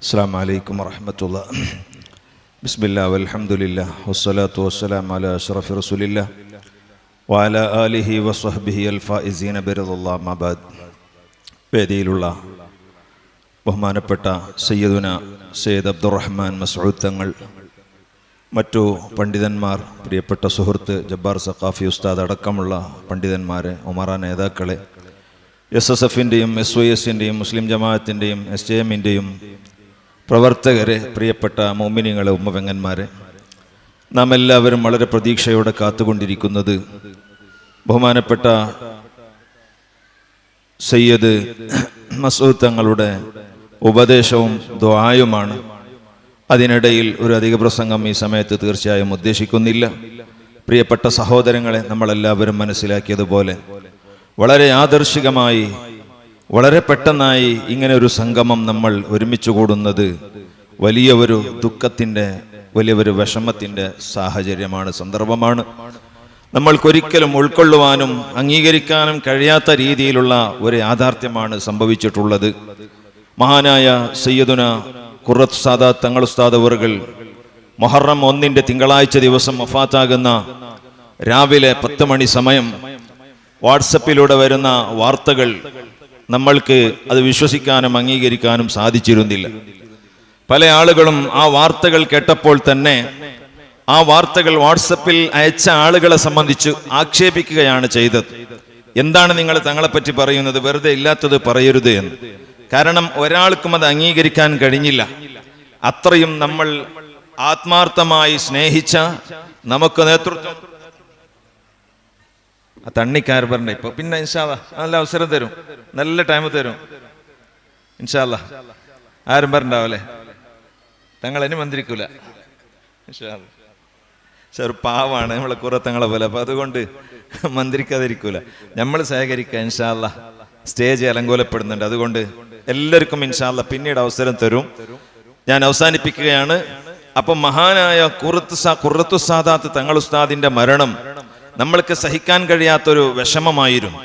അസ്സലാമു അലൈക്കും വറഹ്മത്തുള്ളാഹി. ബിസ്മില്ലാഹി വൽഹംദുലില്ലാഹി വസ്സലാത്തു വസ്സലാമു അലാ അഷ്റഫി റസൂലില്ലാഹി വഅലാ ആലിഹി വസ്വഹ്ബിഹി അൽ ഫായിസീന ബിറളില്ലാഹി അമ്മാ ബഅദ്. വേദിയിലുള്ള ബഹുമാനപ്പെട്ട സയ്യിദുന സയ്യിദ് അബ്ദുറഹ്മാൻ മസ്ഊദ് തങ്ങൾ, മറ്റു പണ്ഡിതന്മാർ, പ്രിയപ്പെട്ട സുഹൃത്ത് ജബ്ബാർ സഖാഫി ഉസ്താദ് അടക്കമുള്ള പണ്ഡിതന്മാരെ, ഉമറ നേതാക്കളെ, SSFൻ്റെയും SYSൻ്റെയും മുസ്ലിം ജമാഅത്തിൻ്റെയും SJMൻ്റെയും പ്രവർത്തകരെ, പ്രിയപ്പെട്ട മുഅ്മിനീങ്ങളെ, ഉമ്മപെങ്ങന്മാരെ, നാം എല്ലാവരും വളരെ പ്രതീക്ഷയോടെ കാത്തുകൊണ്ടിരിക്കുന്നത് ബഹുമാനപ്പെട്ട സയ്യിദ് മസ്ഊദ് തങ്ങളുടെ ഉപദേശവും ദുആയുമാണ്. അതിനിടയിൽ ഒരു അധിക പ്രസംഗം ഈ സമയത്ത് തീർച്ചയായും ഉദ്ദേശിക്കുന്നില്ല. പ്രിയപ്പെട്ട സഹോദരങ്ങളെ, നമ്മളെല്ലാവരും മനസ്സിലാക്കിയതുപോലെ വളരെ ആദർശികമായി, വളരെ പെട്ടെന്നായി ഇങ്ങനെ ഒരു സംഗമം നമ്മൾ ഒരുമിച്ച് കൂടുന്നത് വലിയ ഒരു ദുഃഖത്തിൻ്റെ, വലിയൊരു വിഷമത്തിൻ്റെ സാഹചര്യമാണ്, സന്ദർഭമാണ്. നമ്മൾക്കൊരിക്കലും ഉൾക്കൊള്ളുവാനും അംഗീകരിക്കാനും കഴിയാത്ത രീതിയിലുള്ള ഒരു യാഥാർത്ഥ്യമാണ് സംഭവിച്ചിട്ടുള്ളത്. മഹാനായ സയ്യിദുന ഖുറത്ത് സാദാത്ത് തങ്ങൾ ഉസ്താദ് അവറുകൾ മുഹറം 1 തിങ്കളാഴ്ച ദിവസം വഫാത്താകുന്ന രാവിലെ 10 മണി സമയം വാട്സപ്പിലൂടെ വരുന്ന വാർത്തകൾ നമ്മൾക്ക് അത് വിശ്വസിക്കാനും അംഗീകരിക്കാനും സാധിച്ചിരുന്നില്ല. പല ആളുകളും ആ വാർത്തകൾ കേട്ടപ്പോൾ തന്നെ ആ വാർത്തകൾ വാട്സപ്പിൽ അയച്ച ആളുകളെ സംബന്ധിച്ച് ആക്ഷേപിക്കുകയാണ് ചെയ്തത്. എന്താണ് നിങ്ങൾ തങ്ങളെപ്പറ്റി പറയുന്നത്, വെറുതെ ഇല്ലാത്തത് പറയരുത് എന്ന്. കാരണം ഒരാൾക്കും അത് അംഗീകരിക്കാൻ കഴിഞ്ഞില്ല. അത്രയും നമ്മൾ ആത്മാർത്ഥമായി സ്നേഹിച്ച, നമുക്ക് നേതൃത്വം തണ്ണിക്കാർബറിന്റെ ഇപ്പൊ പിന്നെ ഇൻഷാ അല്ലാഹ് നല്ല അവസരം തരും, നല്ല ടൈം തരും ഇൻഷാ അല്ലാഹ്. ആരും പറഞ്ഞാവല്ലേ, തങ്ങൾ ഇനി മന്ത്രിക്കൂല ഇൻഷാ അല്ലാഹ്. ഒരു പാവാണ് നമ്മളെ കുറത്തങ്ങളെ പോലെ, അപ്പൊ അതുകൊണ്ട് മന്ത്രിക്കാതിരിക്കൂല. നമ്മൾ സഹകരിക്കുക ഇൻഷാ അല്ലാഹ്. സ്റ്റേജ് അലങ്കോലപ്പെടുന്നുണ്ട്, അതുകൊണ്ട് എല്ലാവർക്കും ഇൻഷാ അല്ലാഹ് പിന്നീട് അവസരം തരും. ഞാൻ അവസാനിപ്പിക്കുകയാണ്. അപ്പം മഹാനായ ഖുറത്തു സാദാത്ത് തങ്ങൾ ഉസ്താദിന്റെ മരണം നമ്മൾക്ക് സഹിക്കാൻ കഴിയാത്തൊരു വിഷമമായിരുന്നു.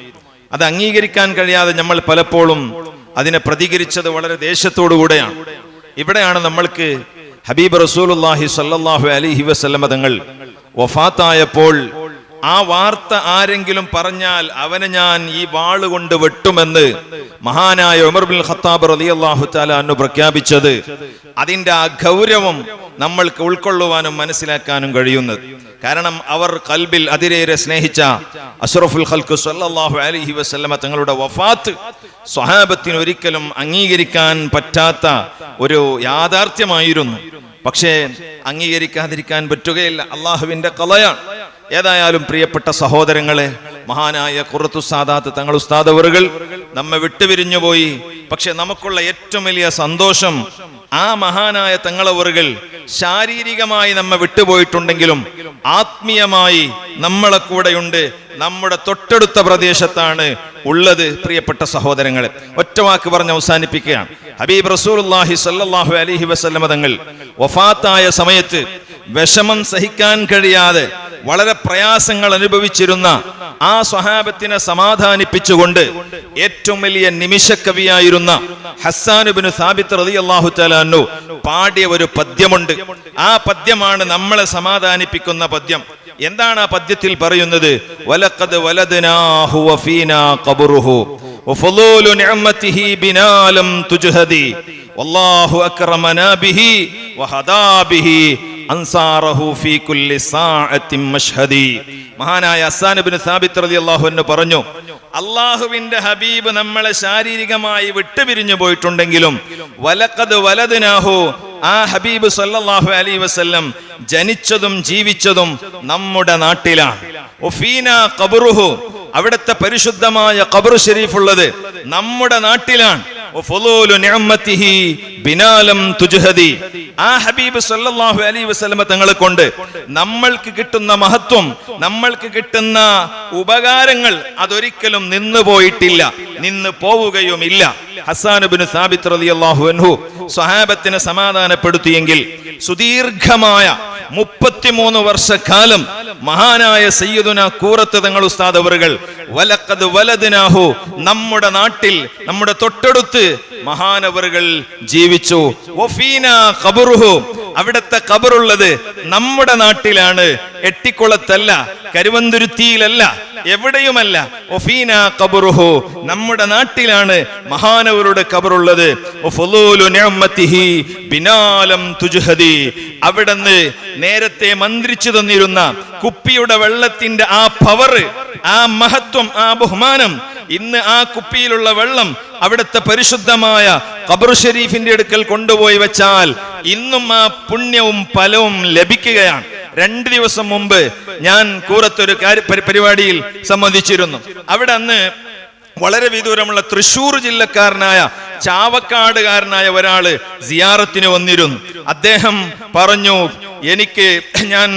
അത് അംഗീകരിക്കാൻ കഴിയാതെ നമ്മൾ പലപ്പോഴും അതിനെ പ്രതികരിച്ചത് വളരെ ദേഷ്യത്തോടു കൂടെയാണ്. ഇവിടെയാണ് നമ്മൾക്ക് ഹബീബ് റസൂലുള്ളാഹി സ്വല്ലല്ലാഹു അലൈഹി വസല്ലമ തങ്ങൾ വഫാത്തായപ്പോൾ ആ വാർത്ത ആരെങ്കിലും പറഞ്ഞാൽ അവനെ ഞാൻ ഈ വാളുകൊണ്ട് വെട്ടുമെന്ന് മഹാനായ ഉമർ ബിൻ ഖത്താബ് റളിയല്ലാഹു തആല അൻഹു പ്രഖ്യാപിച്ചത്, അതിന്റെ ആ ഗൗരവം നമ്മൾക്ക് ഉൾക്കൊള്ളുവാനും മനസ്സിലാക്കാനും കഴിയുന്നത്. കാരണം അവർ ഖൽബിൽ അതിരേറെ സ്നേഹിച്ച അഷ്റഫുൽ ഖൽഖ് സ്വല്ലല്ലാഹു അലൈഹി വസല്ലമ തങ്ങളുടെ വഫാത്ത് സ്വഹാബത്തിന് ഒരിക്കലും അംഗീകരിക്കാൻ പറ്റാത്ത ഒരു യാഥാർത്ഥ്യമായിരുന്നു. പക്ഷേ അംഗീകരിക്കാതിരിക്കാൻ പറ്റുകയില്ല, അള്ളാഹുവിന്റെ ഖളയാണ്. ഏതായാലും പ്രിയപ്പെട്ട സഹോദരങ്ങളെ, മഹാനായ ഖുറത്തു സാദാത്ത് തങ്ങൾ ഉസ്താദ് അവറുകൾ നമ്മെ വിട്ടുപിരിഞ്ഞു പോയി. പക്ഷെ നമുക്കുള്ള ഏറ്റവും വലിയ സന്തോഷം, ആ മഹാനായ തങ്ങളവറുകൾ ശാരീരികമായി നമ്മെ വിട്ടുപോയിട്ടുണ്ടെങ്കിലും ആത്മീയമായി നമ്മളെ കൂടെയുണ്ട്, നമ്മുടെ തൊട്ടടുത്ത പ്രദേശത്താണ് ഉള്ളത്. പ്രിയപ്പെട്ട സഹോദരങ്ങളെ, ഒറ്റ വാക്ക് പറഞ്ഞ് അവസാനിപ്പിക്കുകയാണ്. ഹബീബ് റസൂലുള്ളാഹി സ്വല്ലല്ലാഹു അലൈഹി വസല്ലമ തങ്ങൾ വഫാത്തായ സമയത്ത് വിഷമം സഹിക്കാൻ കഴിയാതെ വളരെ പ്രയാസങ്ങൾ അനുഭവിച്ചിരുന്ന ആ സ്വഹാബത്തിനെ സമാധാനിപ്പിച്ചുകൊണ്ട് ഏറ്റവും വലിയ നിമിഷക്കവിയായിരുന്ന ഹസ്സാൻ ഇബ്നു സാബിത്ത് റളിയല്ലാഹു തആല അൻഹു പാടിയ ഒരു പദ്യമുണ്ട്. ആ പദ്യമാണ് നമ്മളെ സമാധാനിപ്പിക്കുന്ന പദ്യം. എന്താണ് ആ പദ്യത്തിൽ പറയുന്നത്? വലഖദ് വലദ്നാഹു വഫീനാ ഖബറുഹു വഫളൂലു നിഅമതിഹി ബിനാ ലം തുജ്ഹദി വല്ലാഹു അക്രമനാ ബിഹി വഹദാ ബിഹി അൻസാറഹു ഫീ കുല്ലി സാഅത്തിൻ മഷ്ഹദി. മഹാനായ ഹസ്സാൻ ഇബ്നു സാബിത്ത് റളിയല്ലാഹു അൻഹു പറഞ്ഞു, അല്ലാഹുവിന്റെ ഹബീബ് നമ്മളെ ശാരീരികമായി വിട്ടുപിരിഞ്ഞു പോയിട്ടുണ്ടെങ്കിലും വലഖദ് വലദ്നാഹു, ആ ഹബീബ് സല്ലല്ലാഹു അലൈഹി വസല്ലം ജനിച്ചതും ജീവിച്ചതും നമ്മുടെ നാട്ടിലാണ്. വഫീനാ ഖബറുഹു, അവിടുത്തെ പരിശുദ്ധമായ ഖബർ ഷരീഫ് ഉള്ളത് നമ്മുടെ നാട്ടിലാണ്. വഫളൂലു നിഅമതിഹി ബിനാ ലം തുജ്ഹദി, ആ ഹബീബ് സല്ലല്ലാഹു അലൈഹി വസല്ലമ തങ്ങളെ കൊണ്ട് നമ്മൾക്ക് കിട്ടുന്ന മഹത്വം, നമ്മൾക്ക് കിട്ടുന്ന ഉപകാരങ്ങൾ അതൊരിക്കലും നിന്നു പോയിട്ടില്ല, നിന്ന് പോവുകയുമില്ല. ഹസ്സാൻ ഇബ്നു സാബിത്ത് റളിയല്ലാഹു അൻഹു സ്വഹാബത്തിനെ സമാധാനപ്പെടുത്തിയെങ്കിൽ സുദീർഘമായ 33 വർഷക്കാലം മഹാനായ സയ്യിദുന കൂറത്ത് തങ്ങൾ ഉസ്താദ് അവറുകൾ വലഖദ് വലദ്നാഹു, നമ്മുടെ നാട്ടിൽ, നമ്മുടെ തൊട്ടടുത്ത് മഹാനവറുകൾ ജീവിച്ചു. വഫീനാ ഖബറുഹു, അവിടുത്തെ ഖബറുള്ളത് നമ്മുടെ നാട്ടിലാണ്, എട്ടിക്കുളത്തല്ല, കരുവന്തുരുത്തിയിലല്ല, എവിടെയുമല്ല. വഫീനാ ഖബറുഹു, നമ്മുടെ നാട്ടിലാണ് മഹാനവരുടെ ഖബറുള്ളത്. വഫളൂലു നിഅമതിഹി ബിനാലം തുജ്ഹദി, അവിടുന്ന് നേരത്തെ മന്ത്രിച്ചു തന്നിരുന്ന കുപ്പിയുടെ വെള്ളത്തിന്റെ ആ പവർ, ആ മഹത്വം, ആ ബഹുമാനം, ഇന്ന് ആ കുപ്പിയിലുള്ള വെള്ളം അവിടുത്തെ പരിശുദ്ധമായ ഖബർ ഷരീഫിന്റെ അടുക്കൽ കൊണ്ടുപോയി വെച്ചാൽ ഇന്നും ആ പുണ്യവും ഫലവും ലഭിക്കുകയാണ്. 2 ദിവസം മുമ്പ് ഞാൻ കൂറത്തൊരു പരിപാടിയിൽ സംബന്ധിച്ചിരുന്നു. അവിടെ അന്ന് വളരെ വിദൂരമുള്ള തൃശ്ശൂർ ജില്ലക്കാരനായ ചാവക്കാടുകാരനായ ഒരാള് സിയാറത്തിന് വന്നിരുന്നു. അദ്ദേഹം പറഞ്ഞു, ഞാൻ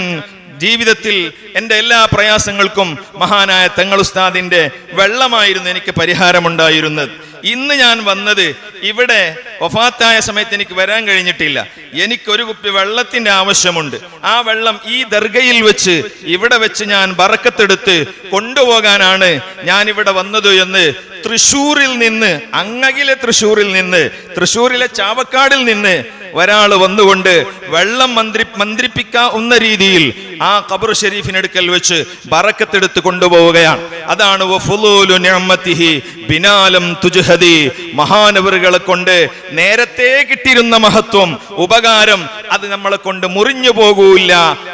ജീവിതത്തിൽ എൻ്റെ എല്ലാ പ്രയാസങ്ങൾക്കും മഹാനായ തങ്ങൾ ഉസ്താദിന്റെ വെള്ളമായിരുന്നു എനിക്ക് പരിഹാരമുണ്ടായിരുന്നത്. ഇന്ന് ഞാൻ വന്നത് ഇവിടെ വഫാത്തായ സമയത്ത് എനിക്ക് വരാൻ കഴിഞ്ഞിട്ടില്ല. എനിക്കൊരു കുപ്പി വെള്ളത്തിന്റെ ആവശ്യമുണ്ട്. ആ വെള്ളം ഈ ദർഗയിൽ വെച്ച്, ഇവിടെ വെച്ച് ഞാൻ ബറക്കത്തെടുത്ത് കൊണ്ടുപോകാനാണ് ഞാൻ ഇവിടെ വന്നത് എന്ന് തൃശ്ശൂരിൽ നിന്ന്, അങ്ങകിലെ തൃശ്ശൂരിൽ നിന്ന്, തൃശ്ശൂരിലെ ചാവക്കാടിൽ നിന്ന് ഒരാൾ വന്നുകൊണ്ട് വെള്ളം മന്ത്രിപ്പിക്കാവുന്ന രീതിയിൽ ആ ഖബർ ഷരീഫിനടുക്കൽ വെച്ച് ബറക്കത്തെടുത്ത് കൊണ്ടുപോവുകയാണ്. അതാണ് വഫളൂലു നിഅമതിഹി ബിനാലം തുജ്ഹദി, മഹാനവറുകളെ കൊണ്ട് നേരത്തെ കിട്ടിയിരുന്ന മഹത്വം, ഉപകാരം, അത് നമ്മളെ കൊണ്ട് മുറിഞ്ഞു പോകൂല്ല.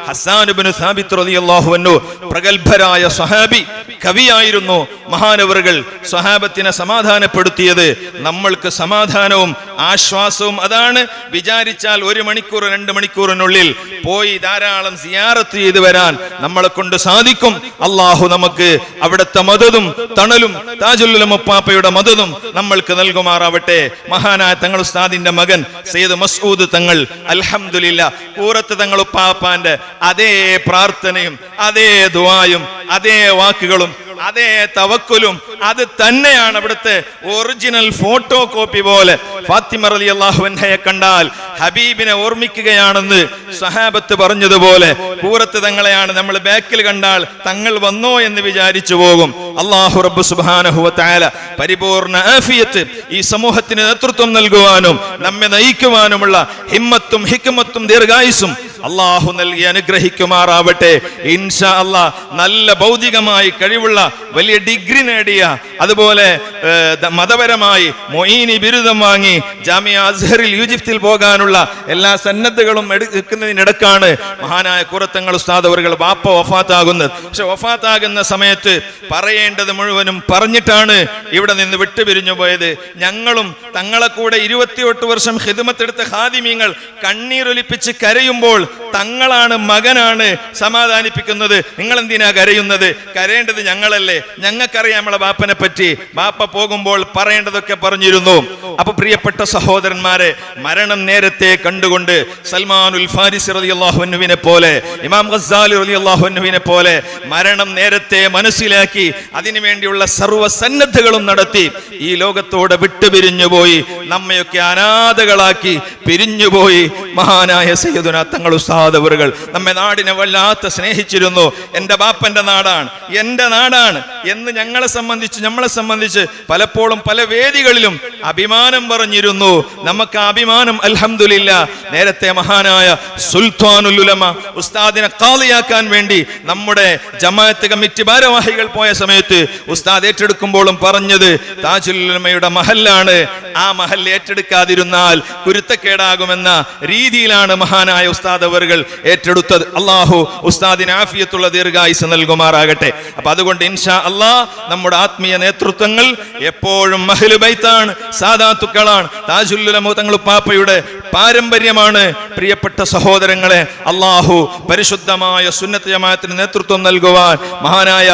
ഹസ്സാൻ ഇബ്നു സാബിത്ത് റളിയല്ലാഹു അൻഹു പ്രഗൽഭരായ സ്വഹാബി, കവിയായിരുന്നു. മഹാനവറുകൾ സ്വഹാബത്തിനെ സമാധാനപ്പെടുത്തിയത് നമ്മൾക്ക് സമാധാനവും ആശ്വാസവും അതാണ്. വിചാരിച്ചാൽ 1 മണിക്കൂർ 2 മണിക്കൂറിനുള്ളിൽ പോയി ധാരാളം സിയാറത്ത് ചെയ്ത് വരാൻ നമ്മളെ കൊണ്ട് സാധിക്കും. അള്ളാഹു നമുക്ക് അവിടുത്തെ മദതും തണലും താജുൽ ഉലമ ഉപ്പാപ്പയുടെ മദതും നമ്മൾക്ക് നൽകുമാറാവട്ടെ. മഹാനായ തങ്ങൾ ഉസ്താദിന്റെ മകൻ സയ്യിദ് മസ്ഊദ് തങ്ങൾ അൽഹംദുലില്ലാ കൂറത്ത് തങ്ങൾ ഉപ്പാപ്പാന്റെ അതേ പ്രാർത്ഥനയും അതേ ദുആയും അതേ വാക്കുകളും അതേ തവക്കുലും അത് തന്നെയാണ് അവിടുത്തെ ഒറിജിനൽ ഫോട്ടോ കോപ്പി പോലെ. ഫാത്തിമ റളിയല്ലാഹു അൻഹയെ കണ്ടാൽ ഹബീബിനെ ഓർമ്മിക്കുകയാണെന്ന് സഹാബത്ത് പറഞ്ഞതുപോലെ കൂറത്ത് തങ്ങളെയാണ് നമ്മൾ ബാക്കിൽ കണ്ടാൽ തങ്ങൾ വന്നോ എന്ന് വിചാരിച്ചു പോകും. അല്ലാഹു റബ്ബ് സുബ്ഹാനഹു വ തആല പരിപൂർണ്ണ ആഫിയത്ത് ഈ സമൂഹത്തിന് നേതൃത്വം നൽകുവാനും നമ്മെ നയിക്കുവാനുമുള്ള ഹിമ്മത്തും ഹിക്മത്തും ദീർഘായുസ്സും അല്ലാഹു നൽകി അനുഗ്രഹിക്കുമാറാവട്ടെ. ഇൻഷാ അല്ലാഹ് നല്ല ഭൗതികമായി കഴിവുള്ള വലിയ ഡിഗ്രി നേടിയ, അതുപോലെ മതപരമായി മൊഈനി ബിരുദം വാങ്ങി ജാമിയ അസ്ഹറിൽ ഈജിപ്തിൽ പോകാനുള്ള എല്ലാ സന്നദ്ധകളും എടുക്കുന്നതിനിടക്കാണ് മഹാനായ കൂറത്തങ്ങൾ ഉസ്താദ് അവர்கள் ബാപ്പ വഫാത്താകുന്നത്. പക്ഷെ വഫാത്താകുന്ന സമയത്ത് പറയേണ്ടത് മുഴുവനും പറഞ്ഞിട്ടാണ് ഇവിടെ നിന്ന് വിട്ടുപിരിഞ്ഞു പോയത്. ഞങ്ങളും തങ്ങളെ കൂടെ 28 വർഷം ഖിദ്മത്തെടുത്ത ഖാദിമീങ്ങൾ കണ്ണീരൊലിപ്പിച്ച് കരയുമ്പോൾ തങ്ങളാണ്, മകനാണ് സമാധാനിപ്പിക്കുന്നത്. നിങ്ങൾ എന്തിനാ കരയുന്നത്? കരയേണ്ടത് ഞങ്ങളല്ലേ, ഞങ്ങൾക്കറിയാം നമ്മളെ ബാപ്പനെ പറ്റി. ബാപ്പ പോകുമ്പോൾ പറയേണ്ടതൊക്കെ പറഞ്ഞിരുന്നു. അപ്പൊ പ്രിയപ്പെട്ട സഹോദരന്മാരെ, മരണം നേരത്തെ കണ്ടുകൊണ്ട് സൽമാനുൽ ഫാരിസി റളിയല്ലാഹു അൻഹുവിനെ പോലെ, ഇമാം ഗസ്സാലി റളിയല്ലാഹു അൻഹുവിനെ പോലെ മരണം നേരത്തെ മനസ്സിലാക്കി അതിനുവേണ്ടിയുള്ള സർവ്വ സന്നദ്ധകളും നടത്തി ഈ ലോകത്തോടെ വിട്ടുപിരിഞ്ഞുപോയി, നമ്മയൊക്കെ അനാഥകളാക്കി പിരിഞ്ഞുപോയി മഹാനായ സയ്യിദുനാ തങ്ങൾ ഉസ്താദ് അവറുകൾ നമ്മെ നാടിനെ വല്ലാത്ത സ്നേഹിച്ചിരുന്നു. എൻ്റെ ബാപ്പന്റെ നാടാണ്, എൻ്റെ നാടാണ് എന്ന് നമ്മളെ സംബന്ധിച്ച് പലപ്പോഴും പല വേദികളിലും അഭിമാനം പറഞ്ഞിരുന്നു. നമുക്ക് അഭിമാനം അൽഹംദുലില്ലാ നേരത്തെ മഹാനായ സുൽത്താനുൽ ഉലമ ഉസ്താദിനെ ഖാദിയാക്കാൻ വേണ്ടി നമ്മുടെ ജമാഅത്ത് കമ്മിറ്റി ഭാരവാഹികൾ പോയ സമയത്ത് ഉസ്താദ് ഏറ്റെടുക്കുമ്പോഴും പറഞ്ഞത് താജുൽ ഉലമയുടെ മഹല്ലാണ്, ആ മഹൽ ഏറ്റെടുക്കാതിരുന്നാൽ കുരുത്തക്കേടാകുമെന്ന രീതിയിലാണ് മഹാനായ ഉസ്താദ് അവറുകൾ ഏറ്റെടുത്തത്. അല്ലാഹു ഉസ്താദിന് ആഫിയത്തുള്ള ദീർഘായുസ്സ് നൽകുമാറാകട്ടെ. അപ്പൊ അതുകൊണ്ട് ഇൻഷാ അല്ലാഹ് നമ്മുടെ ആത്മീയ നേതൃത്വങ്ങൾ എപ്പോഴും അഹ്ലു ബൈത്താണ്, സാദാത്തുക്കളാണ്, താജുൽ ഉലമ തങ്ങൾ പാപ്പയുടെ പാരമ്പര്യമാണ്. പ്രിയപ്പെട്ട സഹോദരങ്ങളെ, അല്ലാഹു പരിശുദ്ധമായ സുന്നത്ത് ജമാഅത്തിന് നേതൃത്വം നൽകുവാൻ മഹാനായ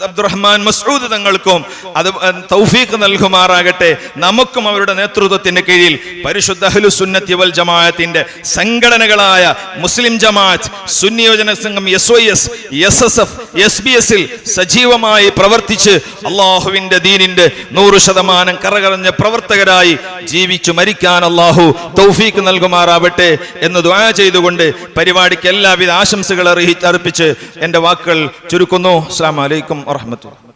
അബ്ദുറഹ്മാൻ മസ്ഊദ് തങ്ങൾക്കും അത് തൗഫീഖ് നൽകുമാറാകട്ടെ. നമുക്കും അവരുടെ നേതൃത്വത്തിന്റെ കീഴിൽ പരിശുദ്ധ അഹ്ലു സുന്നത്തി വൽ ജമാഅത്തിന്റെ സംഘടനകളായ മുസ്ലിം ജമാഅത്ത്, സുന്നി യോജന സംഘം, SYS, SSF, SBS സജീവമായി പ്രവർത്തിച്ച് അള്ളാഹുവിന്റെ ദീനിന്റെ 100% കറകറഞ്ഞ പ്രവർത്തകരായി ജീവിച്ചു മരിക്കാൻ അല്ലാഹു തൗഫീക്ക് നൽകുമാറാവട്ടെ എന്ന് ദുആ ചെയ്തുകൊണ്ട് പരിപാടിക്ക് എല്ലാവിധ ആശംസകൾ അർപ്പിച്ച് എൻ്റെ വാക്കുകൾ ചുരുക്കുന്നു. അസ്സലാമു അലൈക്കും വറഹ്മത്തുള്ളാഹി.